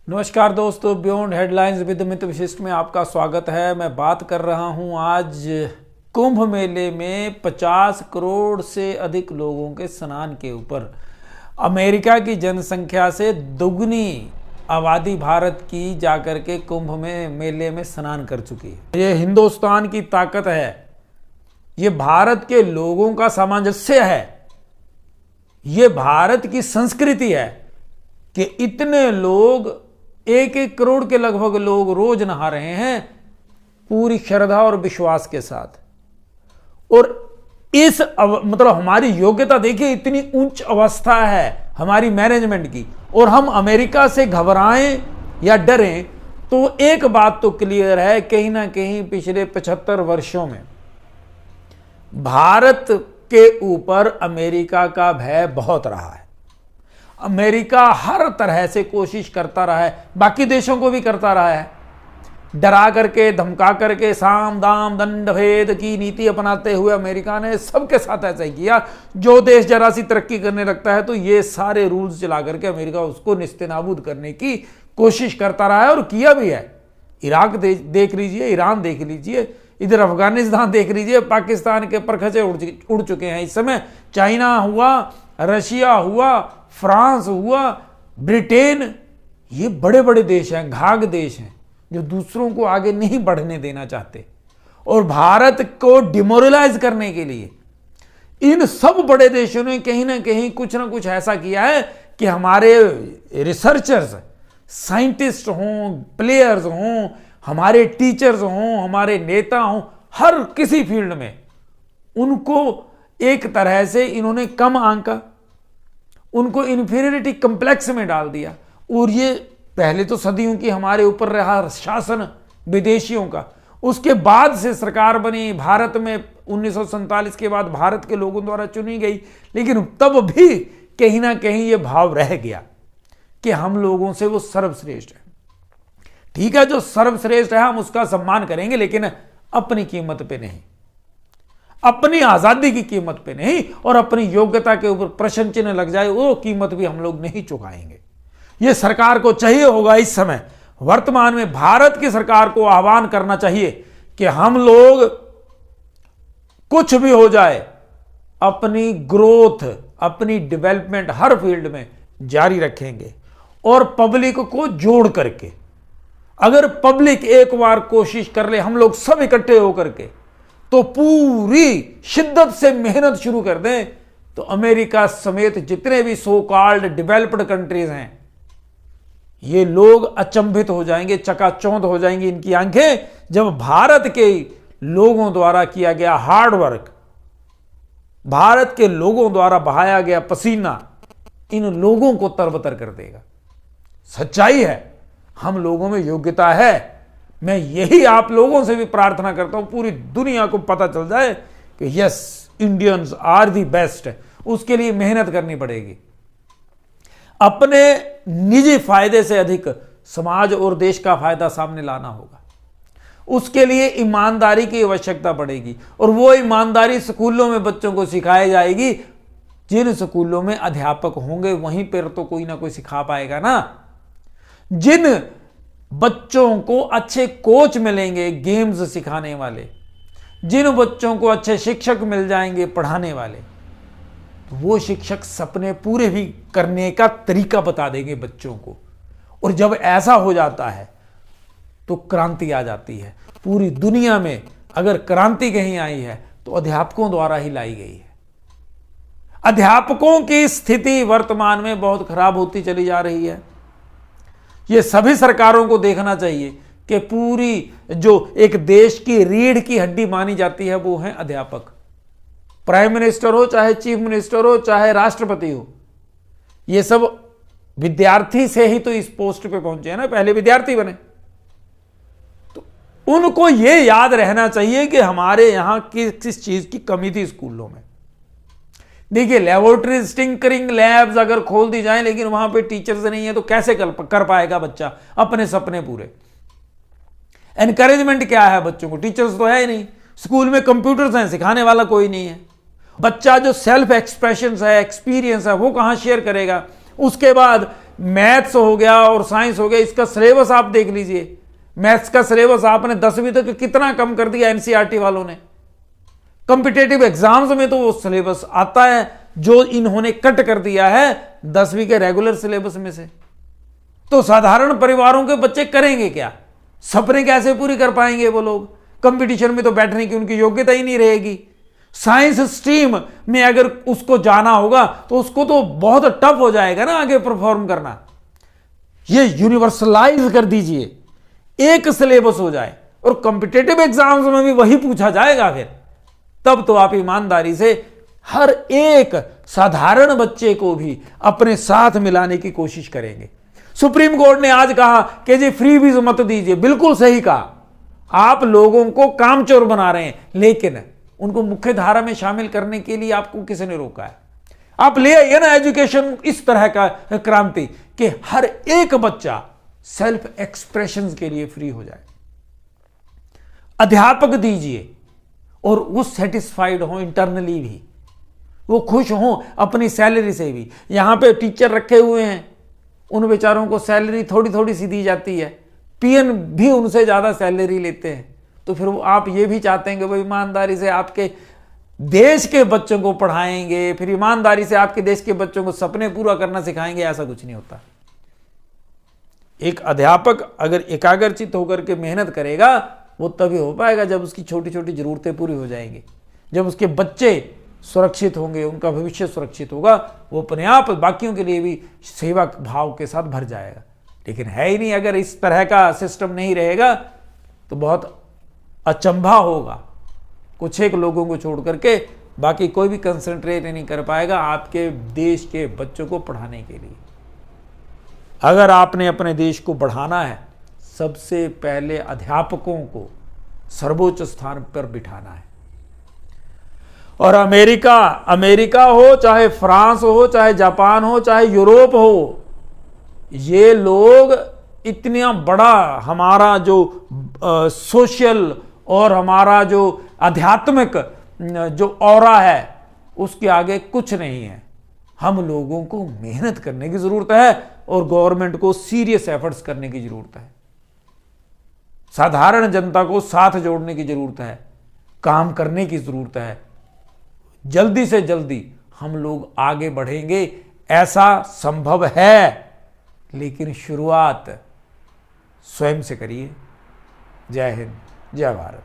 नमस्कार दोस्तों, beyond headlines with Amit विशिष्ट में आपका स्वागत है। मैं बात कर रहा हूं आज कुंभ मेले में 50 करोड़ से अधिक लोगों के स्नान के ऊपर। अमेरिका की जनसंख्या से दुगनी आबादी भारत की जाकर के कुंभ में मेले में स्नान कर चुकी है। ये हिंदुस्तान की ताकत है, ये भारत के लोगों का सामंजस्य है, ये भारत की संस्कृति है कि इतने लोग 1-1 करोड़ के लगभग लोग रोज नहा रहे हैं पूरी श्रद्धा और विश्वास के साथ। और इस मतलब हमारी योग्यता देखिए, इतनी उच्च अवस्था है हमारी मैनेजमेंट की। और हम अमेरिका से घबराएं या डरें तो एक बात तो क्लियर है, कहीं ना कहीं पिछले 75 वर्षों में भारत के ऊपर अमेरिका का भय बहुत रहा है। अमेरिका हर तरह से कोशिश करता रहा है, बाकी देशों को भी करता रहा है, डरा करके धमका करके साम दाम दंड भेद की नीति अपनाते हुए अमेरिका ने सबके साथ ऐसा ही किया। जो देश जरा सी तरक्की करने लगता है तो ये सारे रूल्स चला करके अमेरिका उसको निस्तेनाबूद करने की कोशिश करता रहा है और किया भी है। इराक देख लीजिए, ईरान देख लीजिए, इधर अफगानिस्तान देख लीजिए, पाकिस्तान के परखचे उड़ चुके हैं इस समय। चाइना हुआ, रशिया हुआ, फ्रांस हुआ, ब्रिटेन, ये बड़े बड़े देश हैं, घाघ देश हैं जो दूसरों को आगे नहीं बढ़ने देना चाहते। और भारत को डिमोरलाइज करने के लिए इन सब बड़े देशों ने कहीं ना कहीं कुछ ना कुछ ऐसा किया है कि हमारे रिसर्चर्स, साइंटिस्ट हों, प्लेयर्स हों, हमारे टीचर्स हों, हमारे नेता हों, हर किसी फील्ड में उनको एक तरह से इन्होंने कम आंका, उनको इंफीरियरिटी कम्प्लेक्स में डाल दिया। और ये पहले तो सदियों की हमारे ऊपर रहा शासन विदेशियों का, उसके बाद से सरकार बनी भारत में 1947 के बाद भारत के लोगों द्वारा चुनी गई। लेकिन तब भी कहीं ना कहीं ये भाव रह गया कि हम लोगों से वो सर्वश्रेष्ठ है। ठीक है, जो सर्वश्रेष्ठ है हम उसका सम्मान करेंगे, लेकिन अपनी कीमत पे नहीं, अपनी आजादी की कीमत पे नहीं, और अपनी योग्यता के ऊपर प्रश्न चिन्ह लग जाए वो कीमत भी हम लोग नहीं चुकाएंगे। ये सरकार को चाहिए होगा इस समय वर्तमान में भारत की सरकार को आह्वान करना चाहिए कि हम लोग कुछ भी हो जाए अपनी ग्रोथ, अपनी डेवलपमेंट हर फील्ड में जारी रखेंगे। और पब्लिक को जोड़ करके, अगर पब्लिक एक बार कोशिश कर ले, हम लोग सब इकट्ठे होकर के तो पूरी शिद्दत से मेहनत शुरू कर दें, तो अमेरिका समेत जितने भी सो कॉल्ड डेवलप्ड कंट्रीज हैं, ये लोग अचंभित हो जाएंगे, चकाचौंध हो जाएंगी इनकी आंखें, जब भारत के लोगों द्वारा किया गया हार्ड वर्क, भारत के लोगों द्वारा बहाया गया पसीना इन लोगों को तरबतर कर देगा। सच्चाई है, हम लोगों में योग्यता है। मैं यही आप लोगों से भी प्रार्थना करता हूं, पूरी दुनिया को पता चल जाए कि yes, Indians are the best. उसके लिए मेहनत करनी पड़ेगी। अपने निजी फायदे से अधिक समाज और देश का फायदा सामने लाना होगा। उसके लिए ईमानदारी की आवश्यकता पड़ेगी, और वो ईमानदारी स्कूलों में बच्चों को सिखाई जाएगी। जिन स्कूलों में अध्यापक होंगे वहीं पर तो कोई ना कोई सिखा पाएगा ना। जिन बच्चों को अच्छे कोच मिलेंगे गेम्स सिखाने वाले, जिन बच्चों को अच्छे शिक्षक मिल जाएंगे पढ़ाने वाले, तो वो शिक्षक सपने पूरे भी करने का तरीका बता देंगे बच्चों को। और जब ऐसा हो जाता है तो क्रांति आ जाती है। पूरी दुनिया में अगर क्रांति कहीं आई है तो अध्यापकों द्वारा ही लाई गई है। अध्यापकों की स्थिति वर्तमान में बहुत खराब होती चली जा रही है। ये सभी सरकारों को देखना चाहिए कि पूरी जो एक देश की रीढ़ की हड्डी मानी जाती है वो है अध्यापक। प्राइम मिनिस्टर हो, चाहे चीफ मिनिस्टर हो, चाहे राष्ट्रपति हो, ये सब विद्यार्थी से ही तो इस पोस्ट पे पहुंचे हैं ना, पहले विद्यार्थी बने। तो उनको ये याद रहना चाहिए कि हमारे यहां किस चीज की कमी थी स्कूलों में। देखिए, लेबोरेटरी टिंकरिंग लैब्स अगर खोल दी जाए, लेकिन वहां पे टीचर्स नहीं है तो कैसे कर पाएगा बच्चा अपने सपने पूरे। एनकरेजमेंट क्या है बच्चों को? टीचर्स तो है ही नहीं, स्कूल में कंप्यूटर्स हैं, सिखाने वाला कोई नहीं है। बच्चा जो सेल्फ एक्सप्रेशन है, एक्सपीरियंस है, वो कहां शेयर करेगा? उसके बाद मैथ्स हो गया और साइंस हो गया, इसका सिलेबस आप देख लीजिए। मैथ्स का सिलेबस आपने 10वीं तक कितना कम कर दिया एनसीईआरटी वालों ने। कॉम्पिटेटिव एग्जाम्स में तो वो सिलेबस आता है जो इन्होंने कट कर दिया है 10वीं के रेगुलर सिलेबस में से। तो साधारण परिवारों के बच्चे करेंगे क्या? सपने कैसे पूरी कर पाएंगे वो लोग? कंपटीशन में तो बैठने की उनकी योग्यता ही नहीं रहेगी। साइंस स्ट्रीम में अगर उसको जाना होगा तो उसको तो बहुत टफ हो जाएगा ना आगे परफॉर्म करना। ये यूनिवर्सलाइज कर दीजिए, एक सिलेबस हो जाए और कॉम्पिटेटिव एग्जाम्स में भी वही पूछा जाएगा फिर, तब तो आप ईमानदारी से हर एक साधारण बच्चे को भी अपने साथ मिलाने की कोशिश करेंगे। सुप्रीम कोर्ट ने आज कहा कि जी फ्री वीज मत दीजिए, बिल्कुल सही कहा। आप लोगों को कामचोर बना रहे हैं, लेकिन उनको मुख्य धारा में शामिल करने के लिए आपको किसी ने रोका है? आप ले आइए ना एजुकेशन इस तरह का क्रांति कि हर एक बच्चा सेल्फ एक्सप्रेशन के लिए फ्री हो जाए। अध्यापक दीजिए और वो सेटिस्फाइड हो इंटरनली भी, वो खुश हो अपनी सैलरी से भी। यहां पे टीचर रखे हुए हैं, उन बेचारों को सैलरी थोड़ी थोड़ी सी दी जाती है, पीएन भी उनसे ज्यादा सैलरी लेते हैं। तो फिर आप ये भी चाहते हैं कि वो ईमानदारी से आपके देश के बच्चों को पढ़ाएंगे, फिर ईमानदारी से आपके देश के बच्चों को सपने पूरा करना सिखाएंगे? ऐसा कुछ नहीं होता। एक अध्यापक अगर एकाग्रचित होकर के मेहनत करेगा वो तभी हो पाएगा जब उसकी छोटी छोटी जरूरतें पूरी हो जाएंगी, जब उसके बच्चे सुरक्षित होंगे, उनका भविष्य सुरक्षित होगा, वो अपने आप बाकियों के लिए भी सेवा भाव के साथ भर जाएगा। लेकिन है ही नहीं, अगर इस तरह का सिस्टम नहीं रहेगा तो बहुत अचंभा होगा। कुछ एक लोगों को छोड़ करके बाकी कोई भी कंसंट्रेट नहीं कर पाएगा आपके देश के बच्चों को पढ़ाने के लिए। अगर आपने अपने देश को बढ़ाना है, सबसे पहले अध्यापकों को सर्वोच्च स्थान पर बिठाना है। और अमेरिका हो, चाहे फ्रांस हो, चाहे जापान हो, चाहे यूरोप हो, ये लोग इतना बड़ा हमारा जो सोशल और हमारा जो आध्यात्मिक जो ऑरा है उसके आगे कुछ नहीं है। हम लोगों को मेहनत करने की जरूरत है और गवर्नमेंट को सीरियस एफर्ट्स करने की जरूरत है। साधारण जनता को साथ जोड़ने की जरूरत है, काम करने की जरूरत है। जल्दी से जल्दी हम लोग आगे बढ़ेंगे, ऐसा संभव है, लेकिन शुरुआत स्वयं से करिए। जय हिंद, जय भारत।